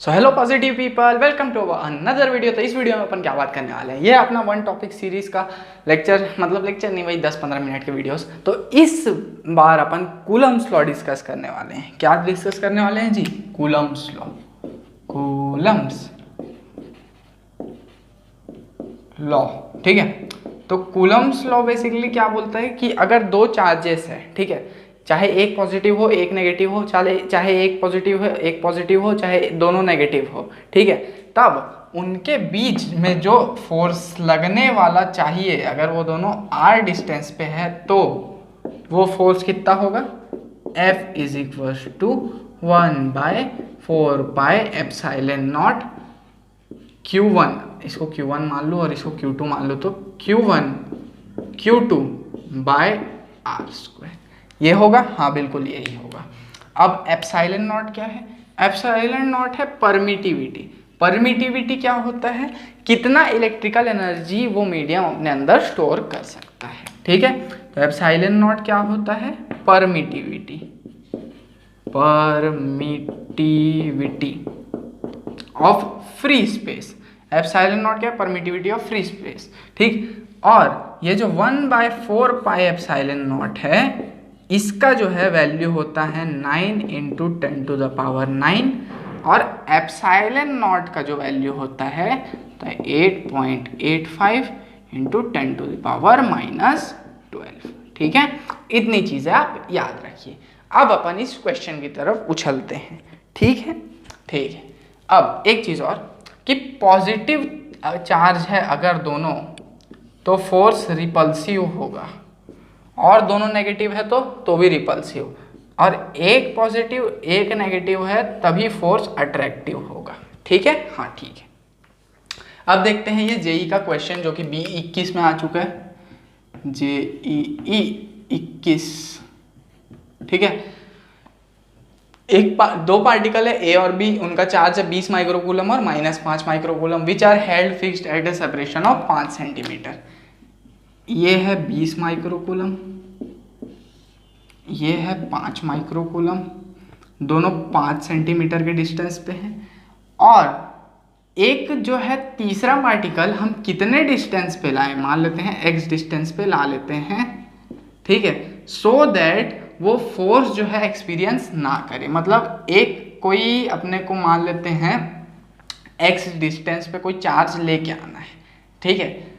So hello positive people, welcome to another video. तो इस video में अपन क्या बात करने वाले हैं, ये अपना वन टॉपिक सीरीज का लेक्चर, मतलब लेक्चर नहीं, वही 10-15 मिनट के वीडियोस। तो इस बार अपन कूलम्स लॉ डिस्कस करने वाले हैं। क्या डिस्कस करने वाले हैं जी? Coulomb's law. कूलम्स लॉ, ठीक है। तो कूलम्स लॉ बेसिकली क्या बोलता है कि अगर दो चार्जेस है, ठीक है, चाहे एक पॉजिटिव हो एक नेगेटिव हो, चाहे एक पॉजिटिव है एक पॉजिटिव हो, चाहे दोनों नेगेटिव हो, ठीक है, तब उनके बीच में जो फोर्स लगने वाला चाहिए, अगर वो दोनों r डिस्टेंस पे है तो वो फोर्स कितना होगा? F is equal to 1/4πε0 Q1, इसको Q1 मान लो और इसको Q2 मान लो, तो Q1 Q2/r²। ये होगा, हाँ बिल्कुल यही होगा। अब एप्सिलॉन नॉट क्या है? एप्सिलॉन नॉट है परमिटिविटी। परमिटिविटी क्या होता है? कितना इलेक्ट्रिकल एनर्जी वो मीडियम अपने अंदर स्टोर कर सकता है, ठीक है। तो एप्सिलॉन नॉट क्या होता है? Permittivity. Permittivity of free space. Epsilon not क्या है? परमिटिविटी ऑफ फ्री स्पेस, ठीक। और ये जो 1/4πε0 है, इसका जो है वैल्यू होता है 9 × 10⁹ और एप्सिलॉन नॉट का जो वैल्यू होता है तो 8.85 × 10⁻⁻12, ठीक है। इतनी चीजें आप याद रखिए। अब अपन इस क्वेश्चन की तरफ उछलते हैं, ठीक है, ठीक है। अब एक चीज और कि पॉजिटिव चार्ज है अगर दोनों, तो फोर्स रिपल्सिव होगा, और दोनों नेगेटिव है तो भी रिपल्सिव, और एक पॉजिटिव एक नेगेटिव है तभी फोर्स अट्रैक्टिव होगा, ठीक है, हाँ ठीक है। अब देखते हैं ये जेई का क्वेश्चन जो कि B21 में आ चुका है, JEE 21, ठीक है। दो पार्टिकल है A और B, उनका चार्ज है 20 माइक्रोकूलम और -5 microcoulomb, which are held fixed at a separation of 5 centimetre. ये है 20 माइक्रोकूलम, ये है 5 माइक्रोकूलम, दोनों 5 सेंटीमीटर के डिस्टेंस पे हैं। और एक जो है तीसरा पार्टिकल हम कितने डिस्टेंस पे लाएं? मान लेते हैं x डिस्टेंस पे ला लेते हैं, ठीक है, सो दैट वो फोर्स जो है एक्सपीरियंस ना करे। मतलब एक कोई अपने को मान लेते हैं x डिस्टेंस पे कोई चार्ज लेके आना है, ठीक है,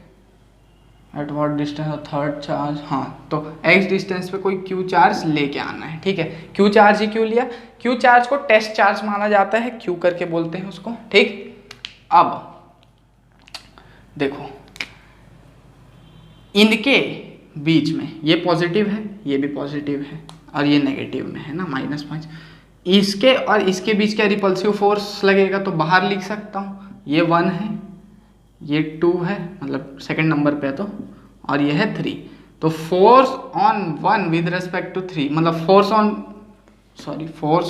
at what distance? Third charge, हाँ, तो x डिस्टेंस पे कोई q चार्ज लेके आना है, ठीक है। q चार्ज ही क्यों लिया? q चार्ज को टेस्ट चार्ज माना जाता है, q करके बोलते हैं उसको, ठीक। अब देखो इनके बीच में ये पॉजिटिव है, ये भी पॉजिटिव है, और ये नेगेटिव में है ना, -5। इसके और इसके बीच क्या रिपल्सिव फोर्स लगेगा? तो बाहर लिख सकता हूँ, ये 1 है, ये 2 है, मतलब सेकंड नंबर पे है तो, और ये है 3। तो force on 1 with respect to 3, मतलब force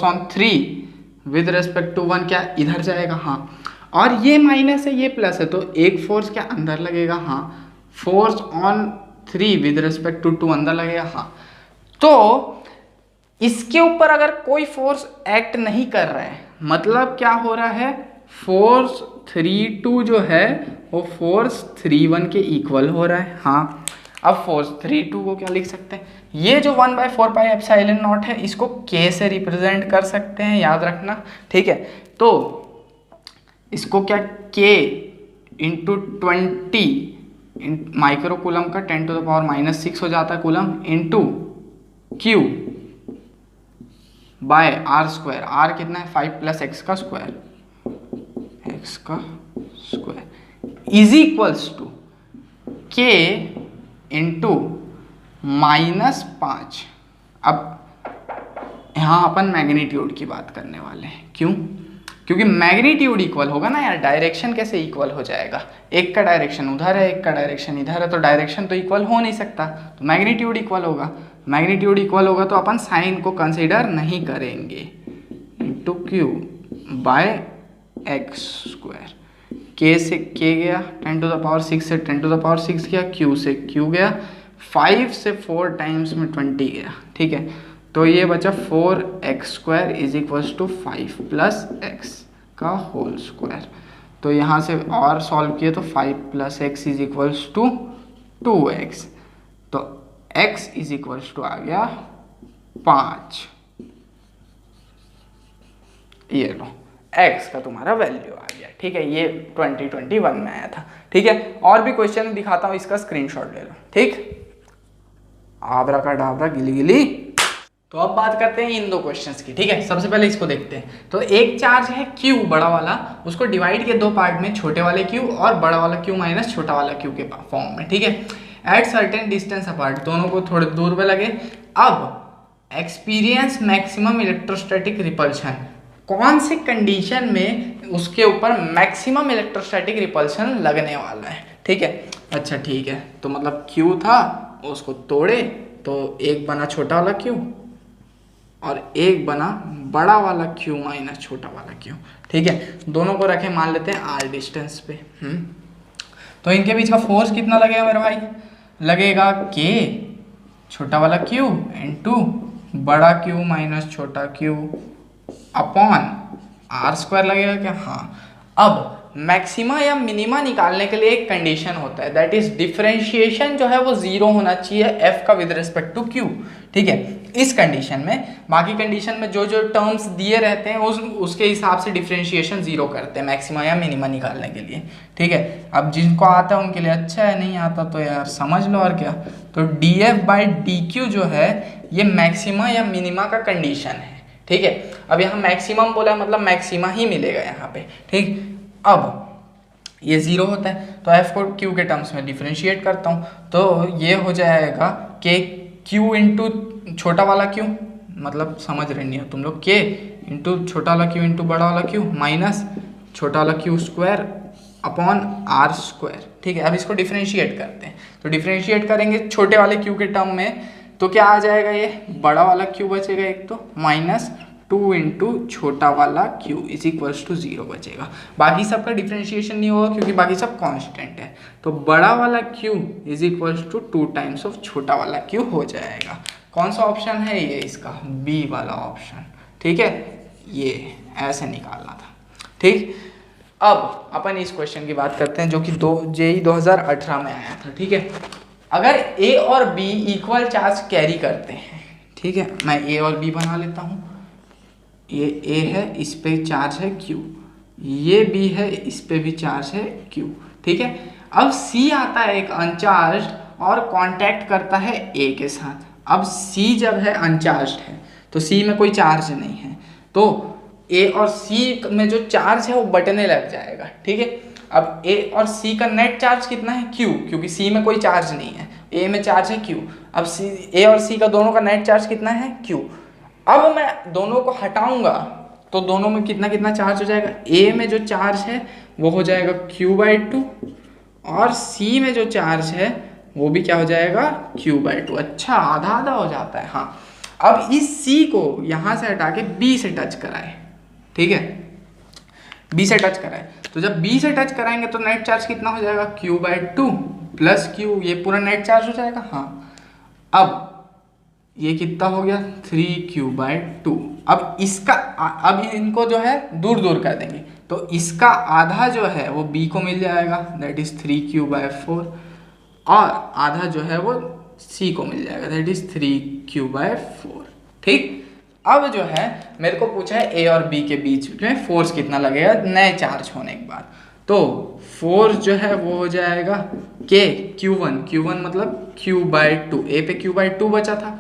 on 3 with respect to 1 क्या इधर जाएगा? हाँ। और ये माइनस है, ये प्लस है, तो एक फोर्स क्या अंदर लगेगा? हाँ। Force on 3 with respect to 2 अंदर लगेगा, हाँ। तो इसके ऊपर अगर कोई फोर्स एक्ट नहीं कर रहा है, मतलब क्या हो रहा है? फोर्स 3/2 जो है वो फोर्स 3/1 के इक्वल हो रहा है, हाँ। अब फोर्स 3/2 को क्या लिख सकते हैं? ये जो 1/4πε0 है इसको k से रिप्रेजेंट कर सकते हैं, याद रखना, ठीक है। तो इसको क्या k × 20 माइक्रोकूलम का 10⁻⁻6 हो जाता है कूलम, इंटू Q/r²। r कितना है? 5 + x का square, is equals to k × -5। अब यहाँ अपन मैग्नीट्यूड की बात करने वाले हैं, क्यों? क्योंकि मैग्नीट्यूड इक्वल होगा ना यार, डायरेक्शन कैसे इक्वल हो जाएगा? एक का डायरेक्शन उधर है, एक का डायरेक्शन इधर है, तो डायरेक्शन तो इक्वल हो नहीं सकता, तो मैग्नीट्यूड इक्वल होगा। मैग्नीट्यूड इक्वल होगा तो अपन साइन को कंसीडर नहीं करेंगे, इंटू Q/x²। k से k गया, 10⁻6 से 10⁻6 गया, q से q गया, 5 से 4 टाइम्स में 20 गया, ठीक है। तो ये बचा 4x² = 5 + x का होल स्क्वायर। तो यहाँ से और सॉल्व किए तो 5 + x is equals to 2x, तो x इज इक्वल्स टू आ गया 5। ये लो x का तुम्हारा वैल्यू आ गया। ठीक है, ये 2021 में आया था। ठीक है, और भी क्वेश्चन दिखाता हूँ, इसका स्क्रीनशॉट ले लो। ठीक, आबरा का डाबरा गिली गिली। तो अब बात करते हैं इन दो क्वेश्चंस की। ठीक है, सबसे पहले इसको देखते हैं। तो एक चार्ज है q बड़ा वाला, उसको डिवाइड किया दो पार्ट में, छोटे वाले q और बड़ा वाला q माइनस छोटा वाला q के फॉर्म में। ठीक है, एट सर्टेन डिस्टेंस अपार्ट, दोनों को थोड़े दूर पे लगे। अब एक्सपीरियंस मैक्सिमम इलेक्ट्रोस्टैटिक रिपल्शन, कौन से कंडीशन में उसके ऊपर मैक्सिमम इलेक्ट्रोस्टैटिक रिपल्शन लगने वाला है। ठीक है, अच्छा ठीक है, तो मतलब q था, उसको तोड़े तो एक बना छोटा वाला q और एक बना बड़ा वाला q माइनस छोटा वाला q। ठीक है, दोनों को रखे, मान लेते हैं r डिस्टेंस पे। तो इनके बीच का फोर्स कितना लगेगा मेरे भाई? लगेगा k छोटा वाला q इंटू बड़ा q माइनस छोटा q अपॉन r² लगेगा क्या? हाँ। अब मैक्सिमा या मिनिमा निकालने के लिए एक कंडीशन होता है, दैट इज डिफरेंशिएशन जो है वो 0 होना चाहिए f का विद रिस्पेक्ट टू q। ठीक है, इस कंडीशन में, बाकी कंडीशन में जो जो टर्म्स दिए रहते हैं उसके हिसाब से डिफरेंशिएशन 0 करते हैं मैक्सिमा या मिनिमा निकालने के लिए। ठीक है, अब जिनको आता है उनके लिए अच्छा है, नहीं आता तो यार समझ लो और क्या। तो df/dq जो है ये मैक्सिमा या मिनिमा का कंडीशन है। ठीक है, अब यहाँ मैक्सिमम बोला मतलब मैक्सिमा ही मिलेगा यहाँ पे। ठीक, अब ये 0 होता है तो f को q के टर्म्स में डिफरेंशिएट करता हूँ, तो ये हो जाएगा k q इंटू छोटा वाला q, मतलब समझ रहे नहीं हो तुम लोग, k इंटू छोटा वाला q इंटू बड़ा वाला q माइनस छोटा वाला q स्क्वायर अपॉन r²। ठीक है, अब इसको डिफरेंशिएट करते हैं, तो डिफरेंशिएट करेंगे छोटे वाले q के टर्म में, तो क्या आ जाएगा, ये बड़ा वाला q बचेगा एक, तो माइनस 2 इंटू छोटा वाला q इज इक्वल्स टू 0 बचेगा। बाकी सबका डिफरेंशिएशन नहीं होगा क्योंकि बाकी सब कांस्टेंट है, तो बड़ा वाला q is equals to 2 times of छोटा वाला q हो जाएगा। कौन सा ऑप्शन है ये? इसका बी वाला ऑप्शन। ठीक है, ये ऐसे निकालना था। ठीक, अब अपन इस क्वेश्चन की बात करते हैं जो कि JEE 2018 में आया था। ठीक है, अगर a और b इक्वल चार्ज कैरी करते हैं, ठीक है, मैं a और b बना लेता हूँ, ये a है, इस पे चार्ज है q, ये b है, इस पे भी चार्ज है q। ठीक है, अब c आता है एक अनचार्ज और कांटेक्ट करता है a के साथ। अब c जब है अनचार्ज है तो c में कोई चार्ज नहीं है, तो a और c में जो चार्ज है वो बटने लग जाएगा। ठीक है, अब a और c का नेट चार्ज कितना है? q, क्योंकि c में कोई चार्ज नहीं है, a में चार्ज है q। अब a और c का दोनों का नेट चार्ज कितना है? q। अब मैं दोनों को हटाऊंगा तो दोनों में कितना कितना चार्ज हो जाएगा? a में जो चार्ज है वो हो जाएगा q/2 और c में जो चार्ज है वो भी क्या हो जाएगा? q/2। अच्छा, आधा आधा हो जाता है। हाँ, अब इस c को यहाँ से हटा के b से टच कराए। ठीक है, b से टच कराए, तो जब b से टच कराएंगे तो नेट चार्ज कितना हो जाएगा? q/2 प्लस q, ये पूरा नेट चार्ज हो जाएगा। हाँ, अब ये कितना हो गया? 3q/2। अब इसका, अब इनको जो है दूर दूर कर देंगे, तो इसका आधा जो है वो b को मिल जाएगा, दैट इज 3q/4, और आधा जो है वो c को मिल जाएगा, दैट इज 3q/4। ठीक, अब जो है मेरे को पूछा है a और b के बीच में फोर्स कितना लगेगा नए चार्ज होने के बाद। तो फोर्स जो है वो हो जाएगा k q1 मतलब q/2, a पे q/2 बचा था,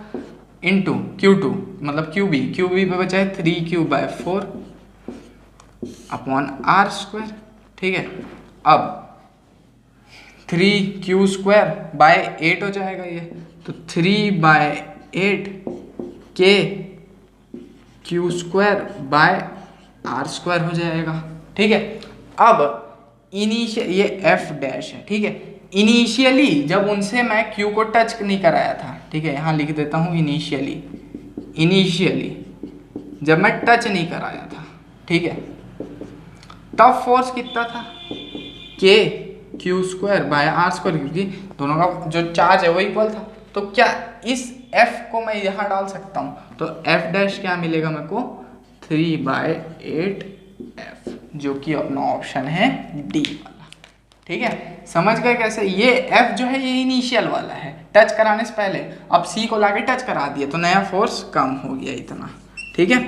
इंटू q2 मतलब qb पे बचा है 3q/4 अपॉन r²। ठीक है, अब 3q² / 8 हो जाएगा ये, तो 3/8 k q² / r² हो जाएगा। ठीक है, अब ये f डैश है। ठीक है, इनिशियली जब उनसे मैं q को टच नहीं कराया था, ठीक है, यहाँ लिख देता हूँ इनिशियली जब मैं टच नहीं कराया था, ठीक है, तब फोर्स कितना था? k q² / r², क्योंकि दोनों का जो चार्ज है वो इक्वल था। तो क्या इस f को मैं यहाँ डाल सकता हूँ, तो f डैश क्या मिलेगा मेरे को? 3/8f। जो कि अपना ऑप्शन है डी वाला। ठीक है, समझ गए कैसे? ये F जो है ये इनिशियल वाला है, टच कराने से पहले, अब C को लाके टच करा दिया तो नया फोर्स कम हो गया इतना। ठीक है,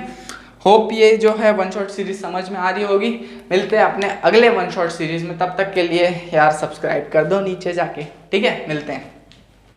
होप ये जो है वन शॉट सीरीज समझ में आ रही होगी। मिलते हैं अपने अगले वन शॉट सीरीज में, तब तक के लिए यार सब्सक्राइब कर दो नीचे जाके। ठीक है, मिलते हैं।